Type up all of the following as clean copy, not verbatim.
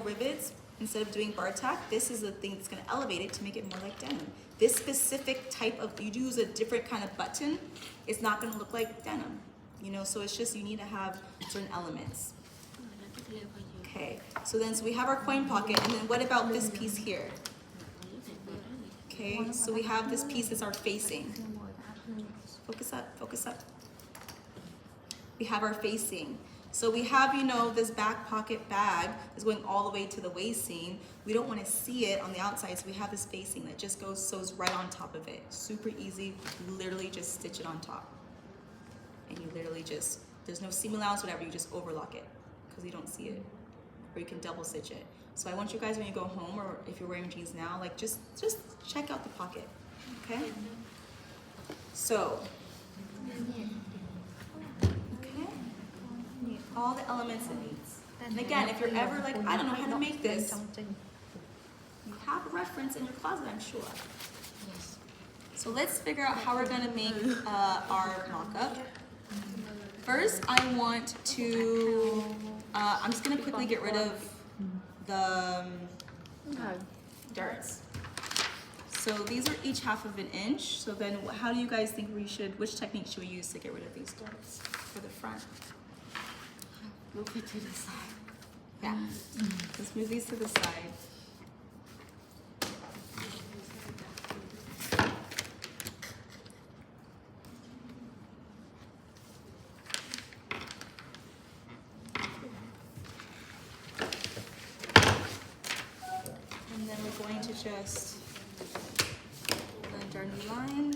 rivets, instead of doing bar tack, this is the thing that's gonna elevate it to make it more like denim. This specific type of, you use a different kind of button, it's not gonna look like denim. You know, so it's just, you need to have certain elements. Okay, so we have our coin pocket, and then what about this piece here? Okay, so we have this piece that's our facing. Focus up, focus up. We have our facing. So we have, you know, this back pocket bag is going all the way to the waist seam. We don't want to see it on the outside, so we have this facing that just sews right on top of it. Super easy, you literally just stitch it on top. And you literally just, there's no seam allowance, whatever, you just overlock it because you don't see it. Or you can double stitch it. So I want you guys, when you go home, or if you're wearing jeans now, like just check out the pocket, okay? So, okay, all the elements it needs. And again, if you're ever like, I don't know how to make this, you have a reference in your closet, I'm sure. So let's figure out how we're gonna make our mock-up. First, I want to, I'm just gonna quickly get rid of the darts. So these are each half of an inch. So then how do you guys think which technique should we use to get rid of these darts for the front? Move it to the side. Yeah, let's move these to the side. And then we're going to just blend our new line.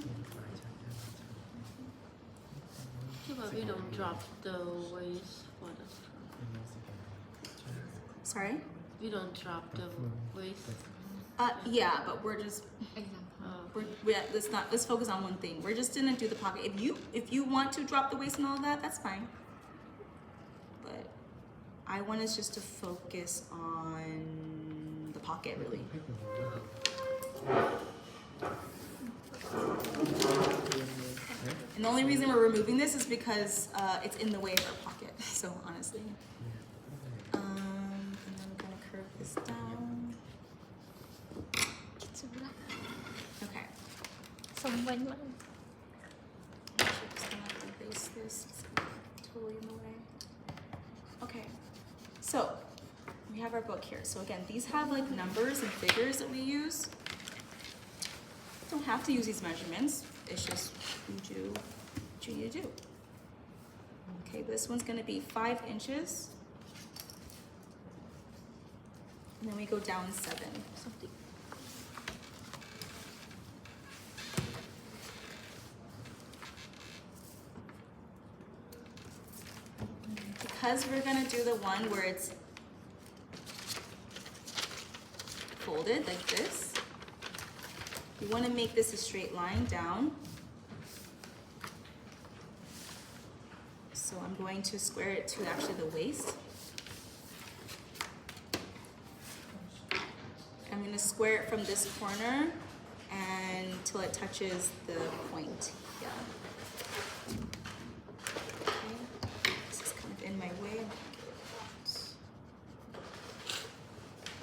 But we don't drop the waist for the front. Sorry? We don't drop the waist. Yeah, but we're just, let's focus on one thing. We're just gonna do the pocket. If you want to drop the waist and all of that, that's fine. But I want us just to focus on the pocket, really. And the only reason we're removing this is because it's in the way of our pocket. So honestly, and then I'm gonna curve this down. Okay. Xong quanh mắt. Just gonna erase this. It's totally in the way. Okay. So we have our book here. So again, these have like numbers and figures that we use. Don't have to use these measurements. It's just you do what you need to do. Okay, this one's gonna be 5 inches. And then we go down 7. Something. Because we're gonna do the one where it's folded like this, we want to make this a straight line down. So I'm going to square it to actually the waist. I'm going to square it from this corner until it touches the point. Yeah. Okay. This is kind of in my way.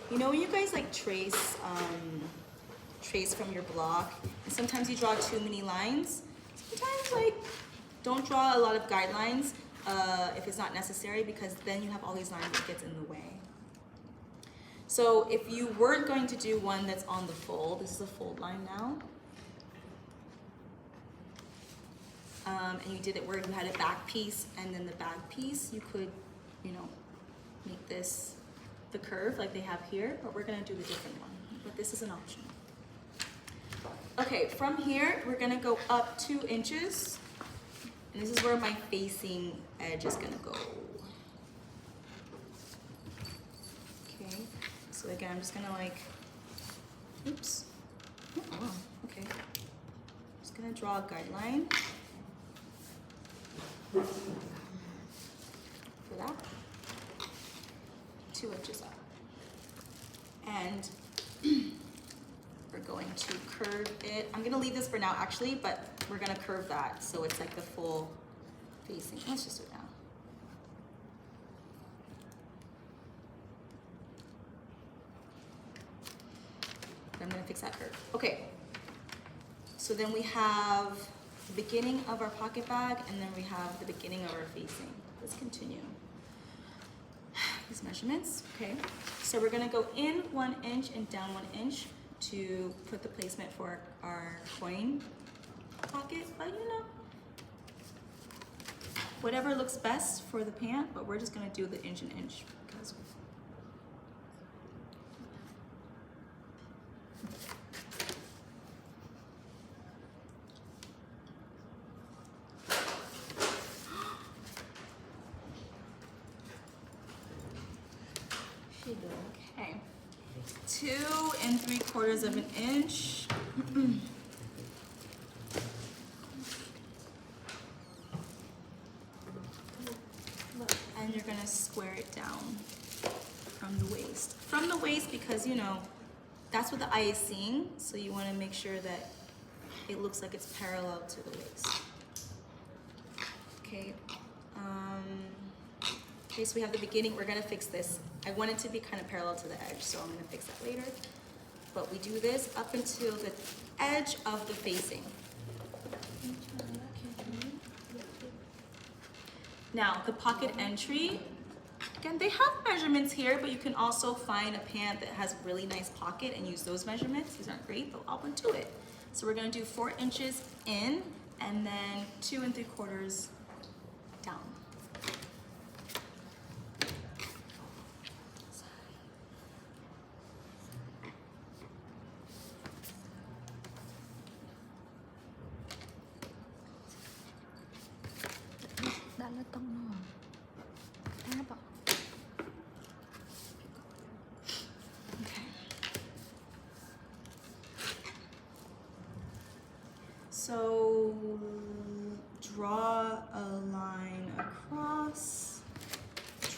You know when you guys like trace from your block, and sometimes you draw too many lines. Sometimes like don't draw a lot of guidelines if it's not necessary, because then you have all these lines that gets in the way. So if you weren't going to do one that's on the fold, this is a fold line now, and you did it where you had a back piece and then the back piece, you could, you know, make this the curve like they have here, but we're gonna do the different one. But this is an option. Okay, from here, we're gonna go up 2 inches. And this is where my facing edge is gonna go. Okay, so again, I'm just gonna like, oops. Oh, okay. Just gonna draw a guideline for that. 2 inches up. And we're going to curve it. I'm gonna leave this for now actually, but we're gonna curve that so it's like the full facing. Let's just do it now. fix that curve. Okay. So then we have the beginning of our pocket bag, and then we have the beginning of our facing. Let's continue. These measurements, okay. So we're gonna go in 1 inch and down 1 inch to put the placement for our coin pocket, but you know, whatever looks best for the pant, but we're just gonna do the inch and inch because okay. 2 3/4 of an inch. And you're gonna square it down from the waist. From the waist because, you know, that's what the eye is seeing. So you wanna make sure that it looks like it's parallel to the waist. Okay. Okay, so we have the beginning. We're gonna fix this. I want it to be kind of parallel to the edge, so I'm gonna fix that later. But we do this up until the edge of the facing. Now, the pocket entry, again, they have measurements here, but you can also find a pant that has really nice pocket and use those measurements. These aren't great, but I'll into it. So we're gonna do 4 inches in and then 2 3/4 down. Đã là tông nọ. Đá bỏ. Okay. So draw a line across,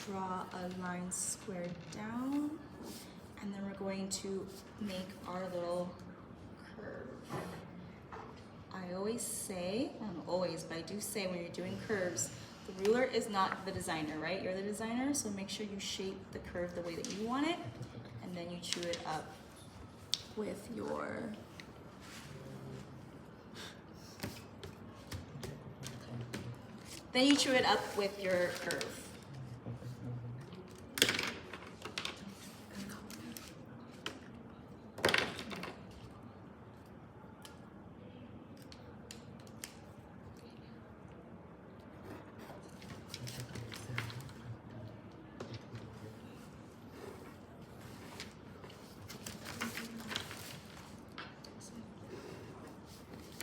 draw a line squared down, and then we're going to make our little curve. I always say, I don't know always, but I do say when you're doing curves, the ruler is not the designer, right? You're the designer, so make sure you shape the curve the way that you want it, and then you chew it up with your curve.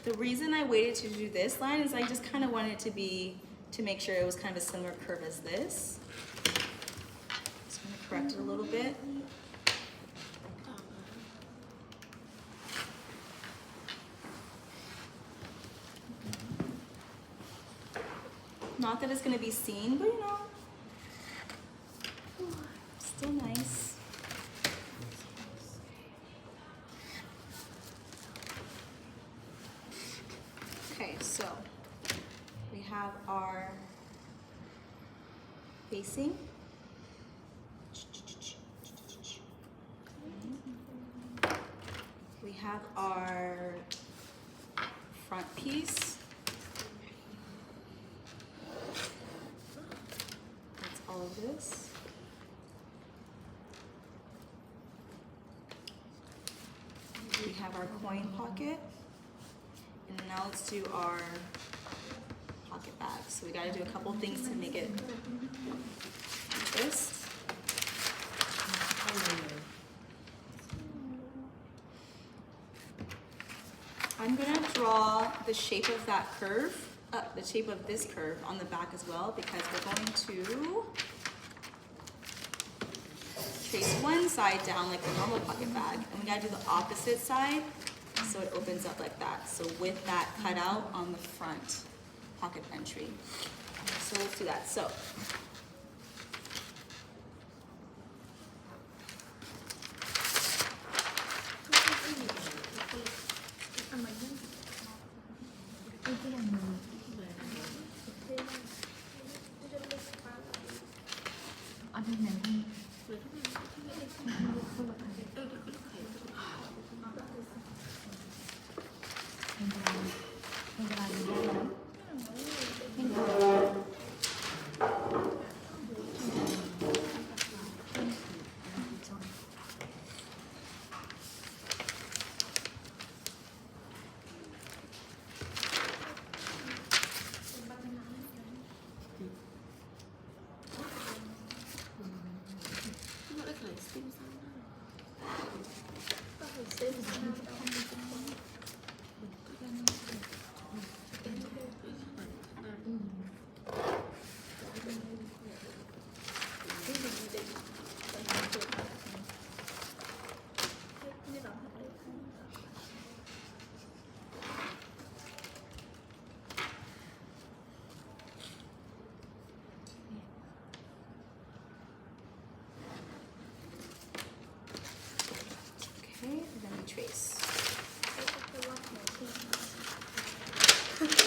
The reason I waited to do this line is I just kind of wanted it to make sure it was kind of a similar curve as this. Just going to correct it a little bit. Not that it's going to be seen, but you know, still nice. Okay, so we have our facing. We have our front piece. That's all of this. We have our coin pocket. And now let's do our pocket bag. So we gotta do a couple things to make it like this. I'm gonna draw the shape of that curve, the shape of this curve on the back as well, because we're going to trace one side down like a normal pocket bag, and we gotta do the opposite side so it opens up like that. So with that cut out on the front pocket entry. So let's do that. So Ở đây này. Sim sao nào? Có phải sim sao đâu? Okay, and then we trace. Okay,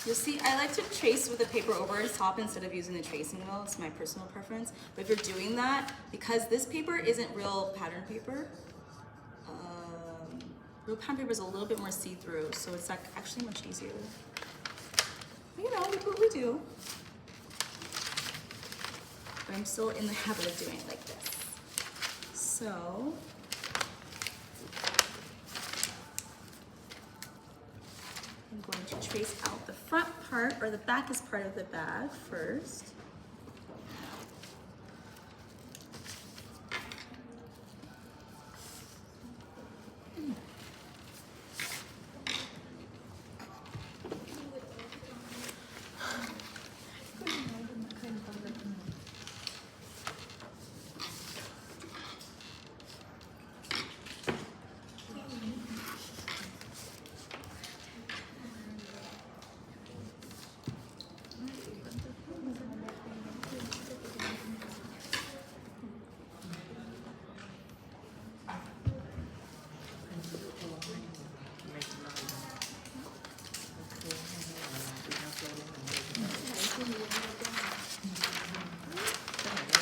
you'll see, I like to trace with the paper over its top instead of using the tracing wheel. It's my personal preference. But if you're doing that, because this paper isn't real pattern paper, real pattern paper is a little bit more see-through, so it's like actually much easier. But, you know, look what we do. But I'm still in the habit of doing it like this. So, I'm going to trace out the front part, or the backest part of the bag first.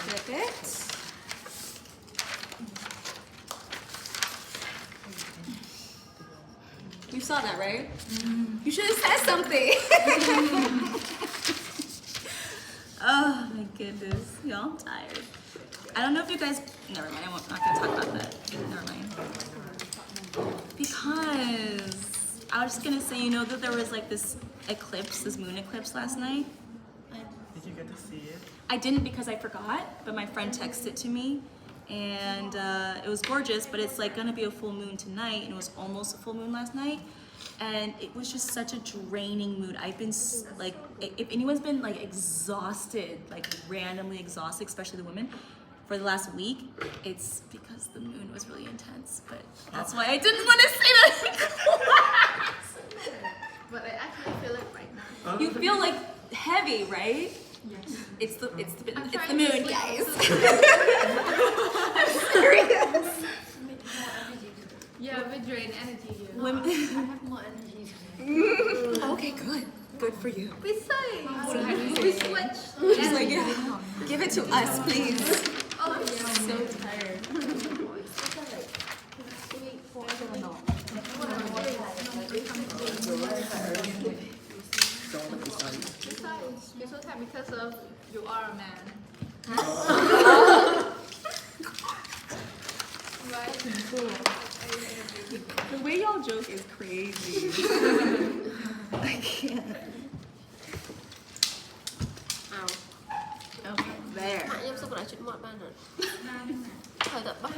Flip it. You saw that, right? You should have said something. Oh my goodness, y'all, I'm tired. I don't know if you guys, never mind, I'm not gonna talk about that. Never mind. Because I was just gonna say, you know that there was like this eclipse, this moon eclipse last night? Did you get to see it? I didn't because I forgot, but my friend texted it to me, and it was gorgeous, but it's like gonna be a full moon tonight, and it was almost a full moon last night, and it was just such a draining mood. I've been like, if anyone's been like exhausted, like randomly exhausted, especially the women, for the last week, it's because the moon was really intense, but that's why I didn't want to say that in class. But I actually feel it right now. You feel like heavy, right? Yes. It's the trying moon, to sleep. guys. I'm serious. Yeah, we drain energy here. Women- I have more energy. Okay, good. Good for you. We say. We switch. She's like, yeah, give it to us, please. Oh, yeah. So tired. Besides, you're so tired because of you are a man. Right? The way y'all joke is crazy. I can't. Okay, there. Em sao lại chuyện mọi ban rồi? Thời tập ban.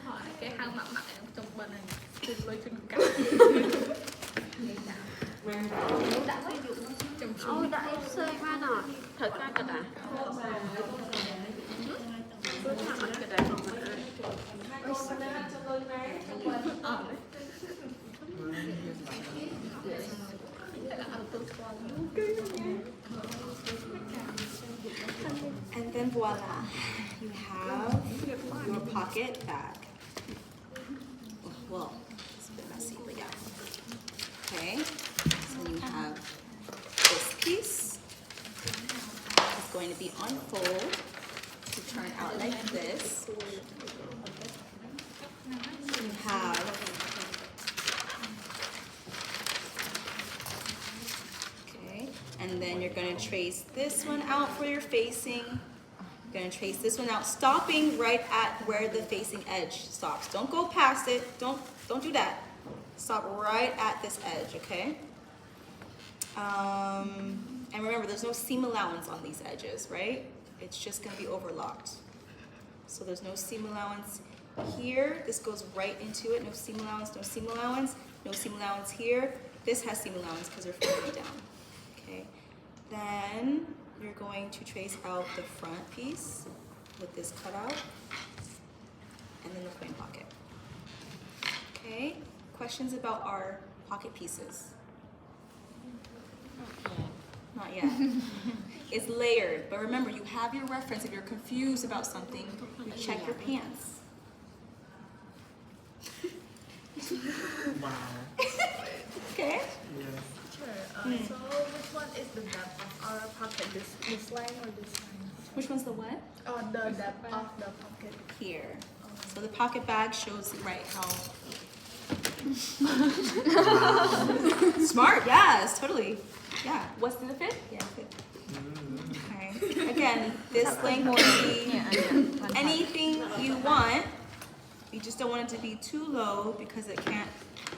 Hỏi cái hang mặt em trong bên này. Trên lôi chân cả. Ôi đã em xơi ban rồi. Thời ca cả đã. Cứ thẳng mặt cả đã không mặt ai. And then voila, you have your pocket bag. Well, it's a bit messy, but yeah. Okay, so you have this piece. It's going to be on fold to turn out like this. You have okay, and then you're gonna trace this one out for your facing. You're gonna trace this one out, stopping right at where the facing edge stops. Don't go past it. Don't do that. Stop right at this edge, okay? And remember, there's no seam allowance on these edges, right? It's just gonna be overlocked. So there's no seam allowance here. This goes right into it. No seam allowance, no seam allowance, no seam allowance here. This has seam allowance because they're folded down, okay? Then you're going to trace out the front piece with this cutout, and then the plain pocket. Okay, questions about our pocket pieces? Not yet. It's layered, but remember, you have your reference. If you're confused about something, you check your pants. Wow. Okay? Yes. Sure. So which one is the depth of our pocket? This line or this line? Which one's the what? Oh, the depth of the pocket. Here. So the pocket bag shows right how. Smart, yes, totally. Yeah. What's the fit? Yeah, fit. Okay. Again, this length can be anything you want. You just don't want it to be too low because it can't.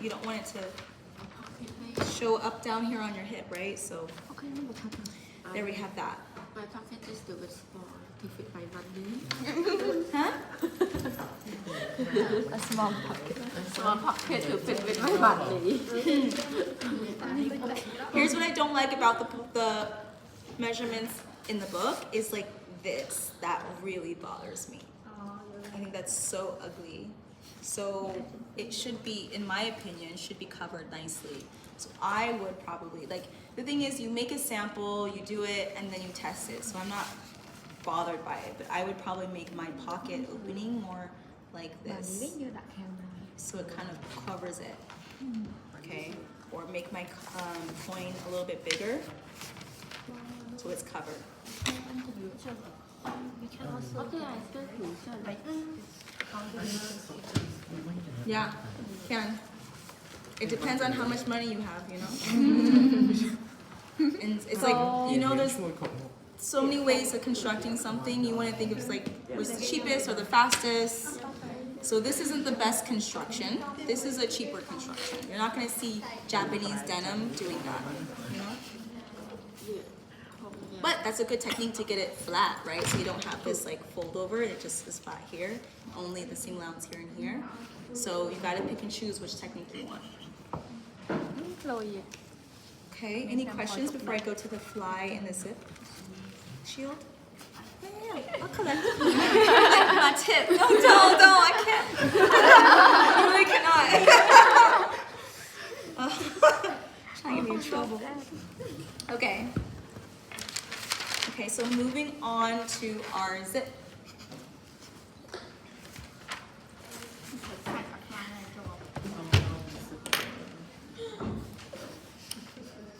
You don't want it to show up down here on your hip, right? So there we have that. My pocket is the best small to fit my money. Huh? A small pocket. Small pocket to fit with my money. Here's what I don't like about the measurements in the book is like this. That really bothers me. I think that's so ugly. So it should be, in my opinion, should be covered nicely. So I would probably, like, the thing is you make a sample, you do it, and then you test it. So I'm not bothered by it, but I would probably make my pocket opening more like this. So it kind of covers it, okay? Or make my coin a little bit bigger, so it's covered. Okay, I still think Yeah, can. It depends on how much money you have, you know? And it's like, you know, there's so many ways of constructing something. You want to think of like what's the cheapest or the fastest. So this isn't the best construction. This is a cheaper construction. You're not going to see Japanese denim doing that, you know? But that's a good technique to get it flat, right? So you don't have this like fold over. It just is flat here. Only the seam allowance here and here. So you got to pick and choose which technique you want. Okay, any questions before I go to the fly and the zip shield? Yeah, I'll collect my tip. No, I can't. I really cannot. Trying to get me in trouble. Okay. Okay, so moving on to our zip.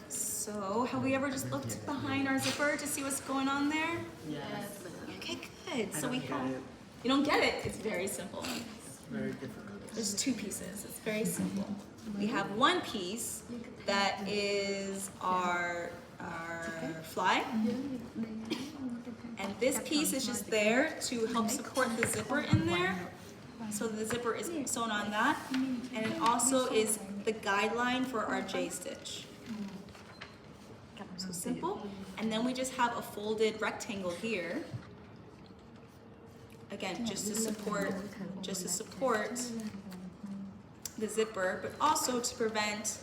So, have we ever just looked behind our zipper to see what's going on there? Yes. Okay, good. I So we don't have. get it. You don't get it? It's very simple. It's very difficult. There's two pieces. It's very simple. We have one piece that is our fly. And this piece is just there to help support the zipper in there. So the zipper is sewn on that. And it also is the guideline for our J-stitch. So simple. And then we just have a folded rectangle here. Again, just to support the zipper, but also to prevent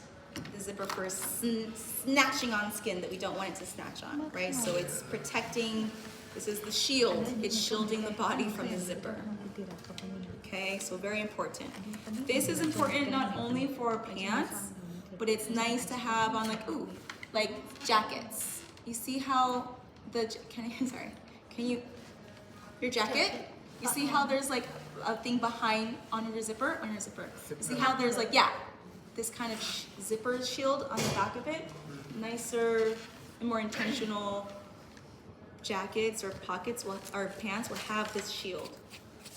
the zipper from snatching on skin that we don't want it to snatch on, right? So it's protecting, this is the shield. It's shielding the body from the zipper. Okay, so very important. This is important not only for pants, but it's nice to have on like jackets. You see how your jacket? You see how there's like a thing behind on your zipper? You see how there's like, this kind of zipper shield on the back of it? Nicer and more intentional jackets or pockets or pants will have this shield.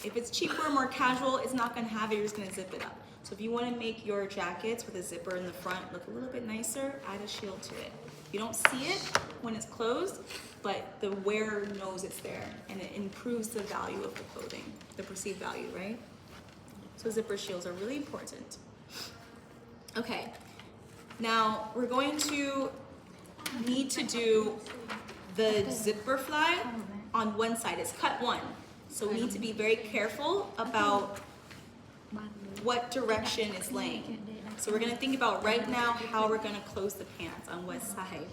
If it's cheaper, more casual, it's not gonna have it, you're just gonna zip it up. So if you wanna make your jackets with a zipper in the front look a little bit nicer, add a shield to it. If you don't see it, when it's closed, but the wearer knows it's there, and it improves the value of the clothing, the perceived value, right? So zipper shields are really important. Okay, now we're going to need to do the zipper fly on one side. It's cut one, so we need to be very careful about what direction it's laying. So we're gonna think about right now how we're gonna close the pants on what side.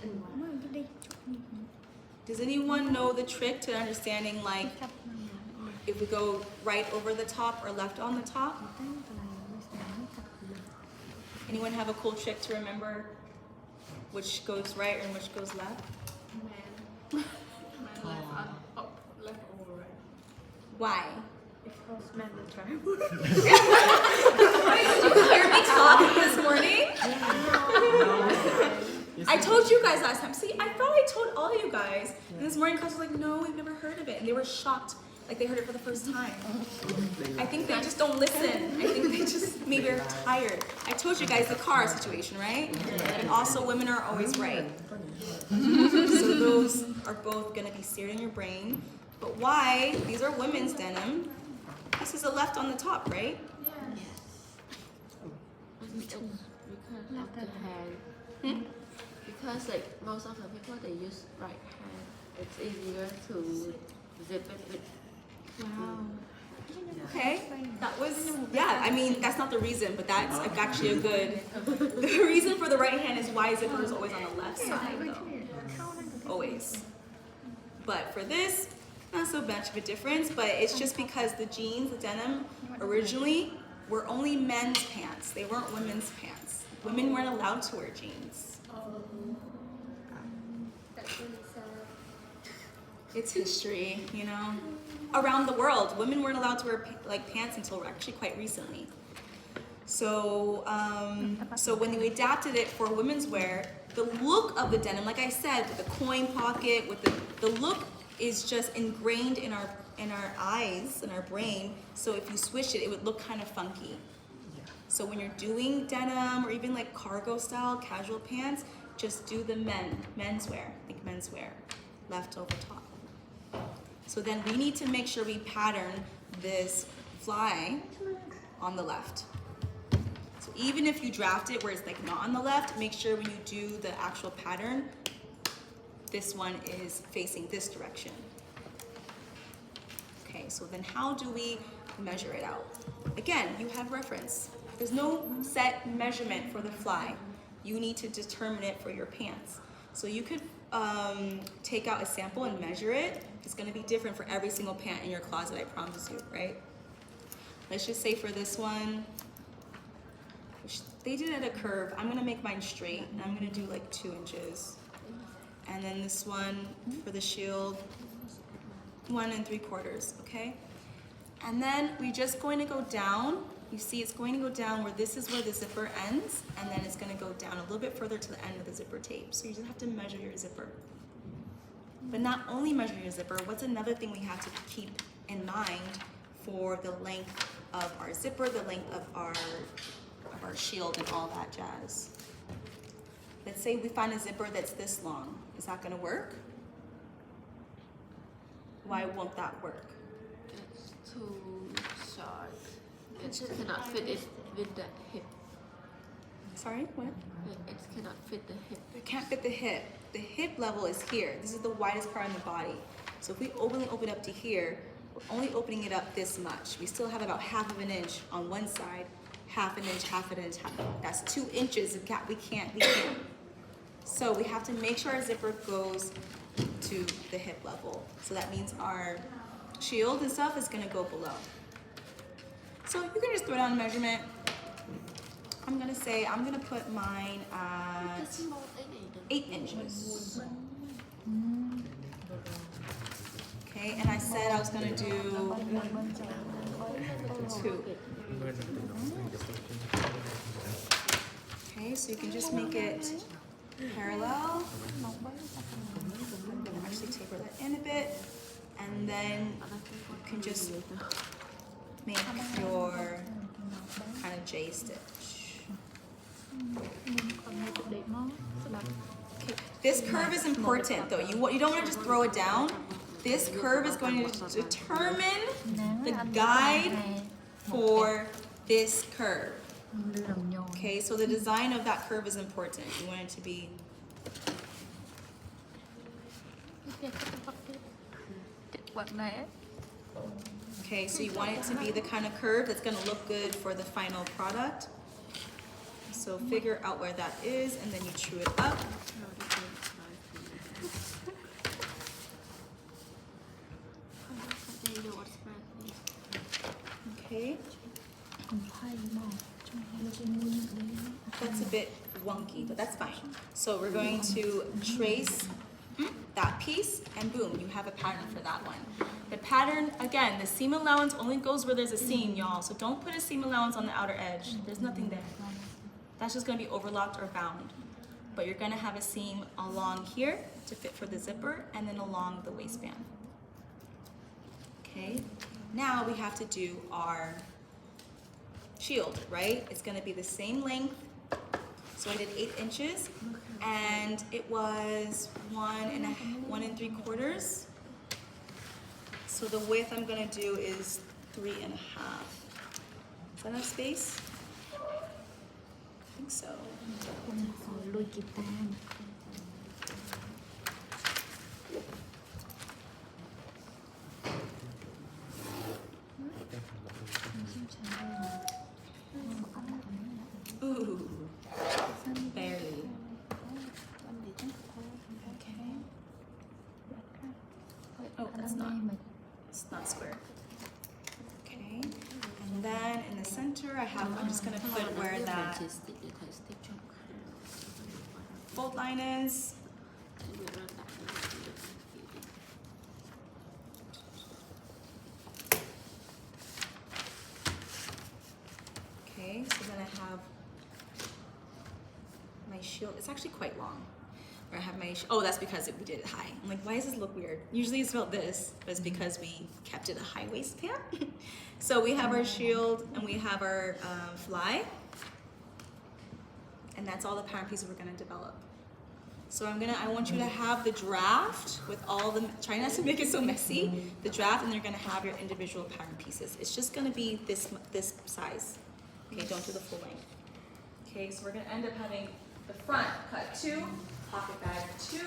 Does anyone know the trick to understanding, like, if we go right over the top or left on the top? Anyone have a cool trick to remember which goes right and which goes left? Man left over right. Why? Because men will try. Did you hear me talking this morning? I told you guys last time. See, I thought I told all you guys. And this morning, class was like, no, we've never heard of it. And they were shocked, like they heard it for the first time. I think they just don't listen. I think they just maybe are tired. I told you guys the car situation, right? And also, women are always right. So those are both going to be seared in your brain. But why? These are women's denim. This is a left on the top, right? Because of the hand. Because like most of the people they use right hand, it's easier to zip it with. Wow. Okay, that was, yeah, I mean, that's not the reason, but that's actually a good, the reason for the right hand is why zipper is always on the left side, though. Always. But for this, not so much of a difference, but it's just because the jeans, the denim, originally were only men's pants. They weren't women's pants. Women weren't allowed to wear jeans. That's really sad. It's history, you know? Around the world, women weren't allowed to wear like pants until actually quite recently. So, so when we adapted it for women's wear, the look of the denim, like I said, with the coin pocket, with the look is just ingrained in our eyes, in our brain. So if you switch it, it would look kind of funky. So when you're doing denim or even like cargo style casual pants, just do the menswear. Think menswear, left over top. So then we need to make sure we pattern this fly on the left. So even if you draft it where it's like not on the left, make sure when you do the actual pattern, this one is facing this direction. Okay, so then how do we measure it out? Again, you have reference. There's no set measurement for the fly. You need to determine it for your pants. So you could take out a sample and measure it. It's gonna be different for every single pant in your closet, I promise you, right? Let's just say for this one, which they did at a curve, I'm gonna make mine straight, and I'm gonna do like 2 inches. And then this one for the shield, 1 3/4, okay? And then we're just going to go down. You see it's going to go down where this is where the zipper ends, and then it's gonna go down a little bit further to the end of the zipper tape. So you just have to measure your zipper. But not only measure your zipper, what's another thing we have to keep in mind for the length of our zipper, the length of our shield and all that jazz? Let's say we find a zipper that's this long. Is that gonna work? Why won't that work? It's too short. It cannot fit it with the hip. Sorry, what? It cannot fit the hip. It can't fit the hip. The hip level is here. This is the widest part in the body. So if we only open up to here, we're only opening it up this much. We still have about 1/2 inch on one side, 1/2 inch, 1/2 inch, that's 2 inches of gap. We can't. So we have to make sure our zipper goes to the hip level. So that means our shield and stuff is gonna go below. So you can just throw down a measurement. I'm gonna say, I'm gonna put mine at 8 inches. Okay, and I said I was gonna do 2. Okay, so you can just make it parallel. Actually taper that in a bit, and then you can just make your kind of J stitch. This curve is important though. You don't want to just throw it down. This curve is going to determine น้ำ the อันนี้ guide ไง for this curve. เหลืองโยน Okay, so the design of that curve is important. You want it to be เด็กก็จะปักเด็กเด็กวัดไหน okay, so you want it to be the kind of curve that's going to look good for the final product. So figure out where that is and then you chew it up. Okay, ผมไพ่หมอกจงให้จมูกเลย that's a bit wonky, but that's fine. So we're going to trace that piece and boom, you have a pattern for that one. The pattern, again, the seam allowance only goes where there's a seam, y'all. So don't put a seam allowance on the outer edge. There's nothing there. That's just gonna be overlocked or bound. But you're gonna have a seam along here to fit for the zipper and then along the waistband. Okay, now we have to do our shield, right? It's gonna be the same length. So I did 8 inches and it was 1 3/4. So the width I'm gonna do is 3.5. Is that enough space? I think so. คุณขอลุยกีตาร์ Ooh, barely. Okay. Oh, it's not square. Okay, and then in the center I'm just gonna put where that fold line is. Okay, so then I have my shield. It's actually quite long. Where I have my, oh, that's because we did it high. I'm like, why does this look weird? Usually it's about this, but it's because we kept it a high waistband. So we have our shield and we have our fly. And that's all the pattern pieces we're gonna develop. So I want you to have the draft with all the, try not to make it so messy, the draft, and you're gonna have your individual pattern pieces. It's just gonna be this size. Okay, don't do the full length. Okay, so we're gonna end up having the front cut 2, pocket bag 2,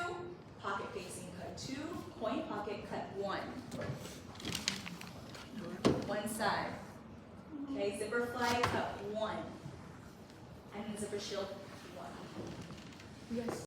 pocket facing cut 2, coin pocket cut 1. One side. Okay, zipper fly cut 1. And zipper shield 1. Yes.